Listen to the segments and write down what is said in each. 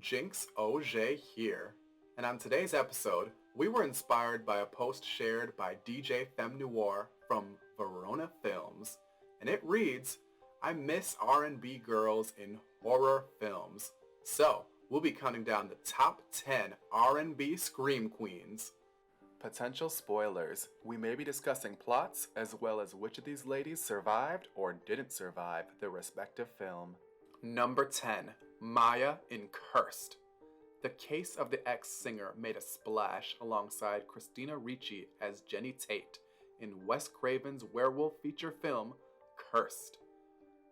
Jinx Ogé here, and on today's episode, we were inspired by a post shared by DJ Femme Noir from Verona Films, and it reads, I miss R&B girls in horror films. So, we'll be counting down the top 10 R&B Scream Queens. Potential spoilers. We may be discussing plots as well as which of these ladies survived or didn't survive their respective film. Number 10. Maya in Cursed. The case of the ex-singer made a splash alongside Christina Ricci as Jenny Tate in Wes Craven's werewolf feature film, Cursed.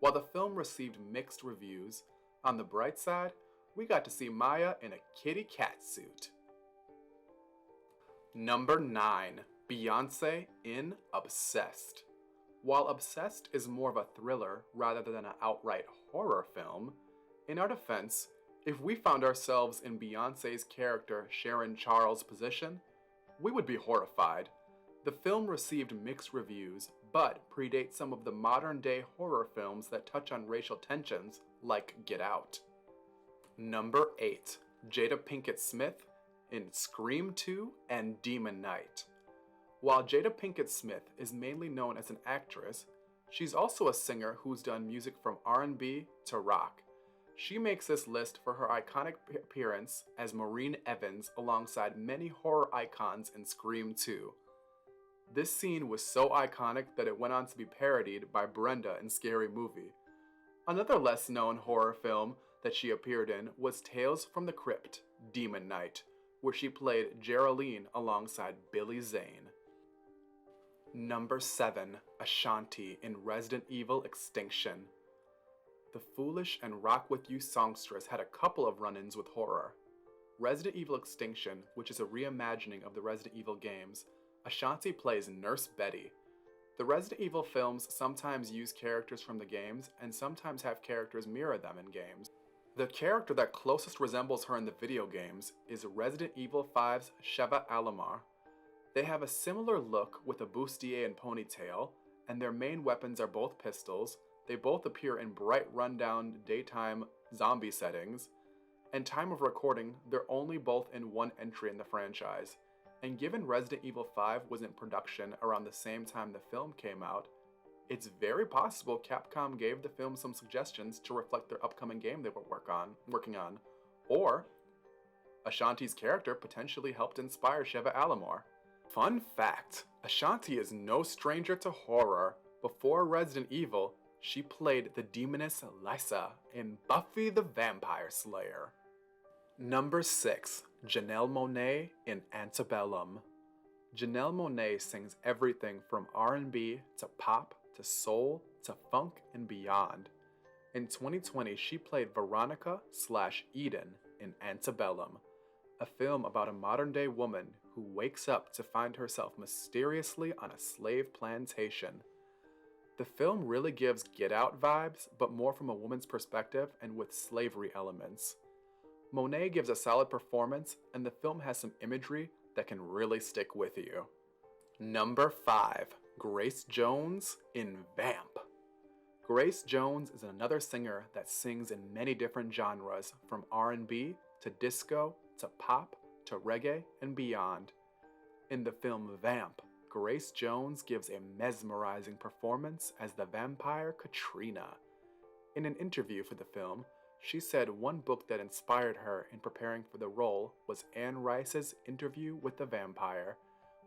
While the film received mixed reviews, on the bright side, we got to see Maya in a kitty cat suit. Number 9. Beyoncé in Obsessed. While Obsessed is more of a thriller rather than an outright horror film, in our defense, if we found ourselves in Beyoncé's character Sharon Charles' position, we would be horrified. The film received mixed reviews, but predates some of the modern-day horror films that touch on racial tensions, like Get Out. Number 8. Jada Pinkett Smith in Scream 2 and Demon Knight. While Jada Pinkett Smith is mainly known as an actress, she's also a singer who's done music from R&B to rock. She makes this list for her iconic appearance as Maureen Evans alongside many horror icons in Scream 2. This scene was so iconic that it went on to be parodied by Brenda in Scary Movie. Another less known horror film that she appeared in was Tales from the Crypt, Demon Knight, where she played Geraldine alongside Billy Zane. Number 7. Ashanti in Resident Evil Extinction. The Foolish and Rock With You songstress had a couple of run-ins with horror. Resident Evil Extinction, which is a reimagining of the Resident Evil games, Ashanti plays Nurse Betty. The Resident Evil films sometimes use characters from the games and sometimes have characters mirror them in games. The character that closest resembles her in the video games is Resident Evil 5's Sheva Alomar. They have a similar look with a bustier and ponytail, and their main weapons are both pistols. They both appear in bright rundown daytime zombie settings, and time of recording, they're only both in one entry in the franchise. And given Resident Evil 5 was in production around the same time the film came out, it's very possible Capcom gave the film some suggestions to reflect their upcoming game they were working on, or Ashanti's character potentially helped inspire Sheva Alomar. Fun fact, Ashanti is no stranger to horror. Before Resident Evil, she played the demoness Lysa in Buffy the Vampire Slayer. Number 6. Janelle Monáe in Antebellum. Janelle Monáe sings everything from R&B to pop to soul to funk and beyond. In 2020, she played Veronica/Eden in Antebellum, a film about a modern-day woman who wakes up to find herself mysteriously on a slave plantation. The film really gives Get Out vibes, but more from a woman's perspective and with slavery elements. Monáe gives a solid performance, and the film has some imagery that can really stick with you. Number 5. Grace Jones in Vamp. Grace Jones is another singer that sings in many different genres, from R&B to disco to pop to reggae and beyond. In the film Vamp, Grace Jones gives a mesmerizing performance as the vampire Katrina. In an interview for the film, she said one book that inspired her in preparing for the role was Anne Rice's Interview with the Vampire,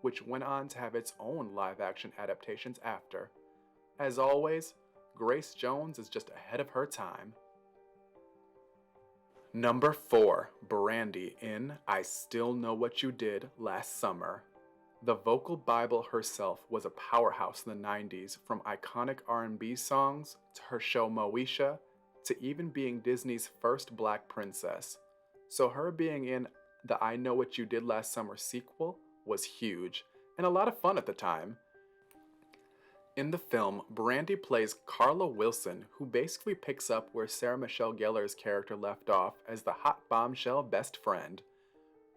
which went on to have its own live-action adaptations after. As always, Grace Jones is just ahead of her time. Number 4. Brandy in I Still Know What You Did Last Summer. The vocal Bible herself was a powerhouse in the 90s, from iconic R&B songs to her show Moesha to even being Disney's first black princess. So her being in the I Know What You Did Last Summer sequel was huge and a lot of fun at the time. In the film, Brandy plays Carla Wilson, who basically picks up where Sarah Michelle Gellar's character left off as the hot bombshell best friend.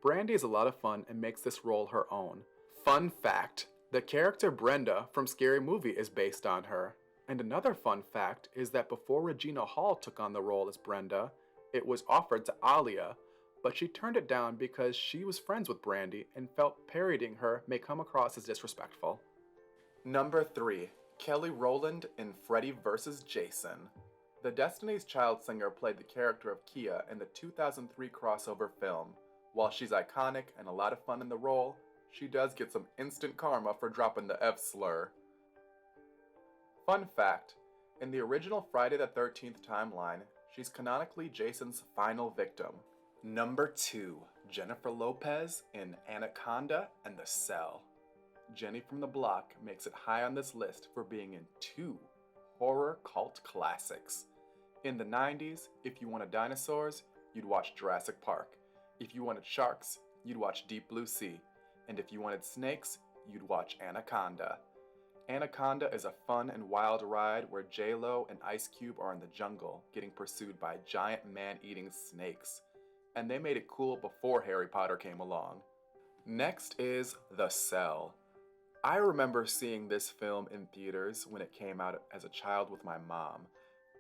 Brandy is a lot of fun and makes this role her own. Fun fact, the character Brenda from Scary Movie is based on her. And another fun fact is that before Regina Hall took on the role as Brenda, It was offered to Alia, but she turned it down because she was friends with Brandy and felt parodying her may come across as disrespectful. Number 3. Kelly Rowland in Freddy vs. Jason. The Destiny's Child singer played the character of Kia in the 2003 crossover film. While she's iconic and a lot of fun in the role, she does get some instant karma for dropping the F slur. Fun fact, in the original Friday the 13th timeline, she's canonically Jason's final victim. Number 2. Jennifer Lopez in Anaconda and The Cell. Jenny from the Block makes it high on this list for being in 2 horror cult classics. In the 90s, if you wanted dinosaurs, you'd watch Jurassic Park. If you wanted sharks, you'd watch Deep Blue Sea. And if you wanted snakes, you'd watch Anaconda. Anaconda is a fun and wild ride where J-Lo and Ice Cube are in the jungle getting pursued by giant man-eating snakes. And they made it cool before Harry Potter came along. Next is The Cell. I remember seeing this film in theaters when it came out as a child with my mom.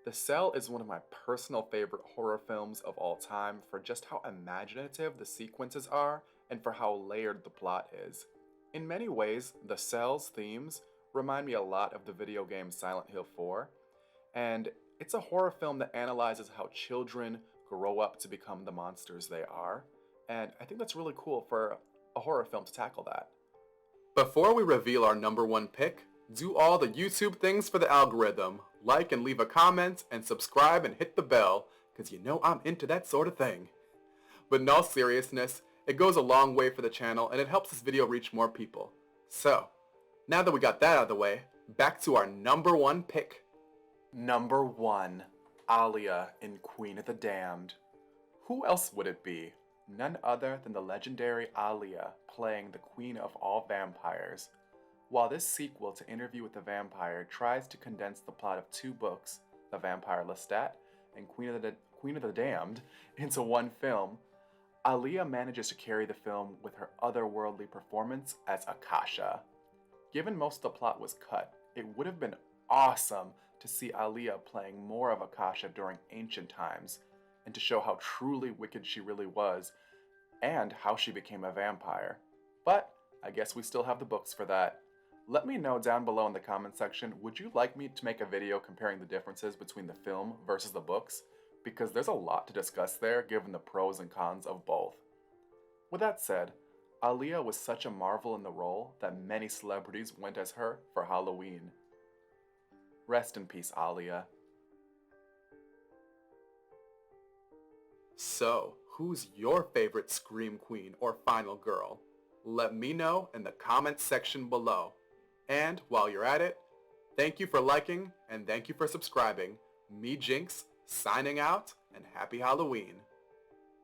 The Cell is one of my personal favorite horror films of all time for just how imaginative the sequences are and for how layered the plot is. In many ways, The Cell's themes remind me a lot of the video game Silent Hill 4, and it's a horror film that analyzes how children grow up to become the monsters they are, and I think that's really cool for a horror film to tackle that. Before we reveal our number 1 pick, do all the YouTube things for the algorithm. Like and leave a comment and subscribe and hit the bell, because you know I'm into that sort of thing. But in all seriousness, it goes a long way for the channel and it helps this video reach more people. So, now that we got that out of the way, back to our number 1 pick. Number 1. Alia in Queen of the Damned. Who else would it be? None other than the legendary Alia playing the Queen of all vampires. While this sequel to Interview with the Vampire tries to condense the plot of 2 books, The Vampire Lestat and Queen of the Damned, into one film, Alia manages to carry the film with her otherworldly performance as Akasha. Given most of the plot was cut, it would have been awesome to see Alia playing more of Akasha during ancient times, and to show how truly wicked she really was, and how she became a vampire. But I guess we still have the books for that. Let me know down below in the comment section, would you like me to make a video comparing the differences between the film versus the books? Because there's a lot to discuss there given the pros and cons of both. With that said, Alia was such a marvel in the role that many celebrities went as her for Halloween. Rest in peace, Alia. So, who's your favorite Scream Queen or Final Girl? Let me know in the comments section below. And while you're at it, thank you for liking and thank you for subscribing. Me, Jinx, signing out, and happy Halloween.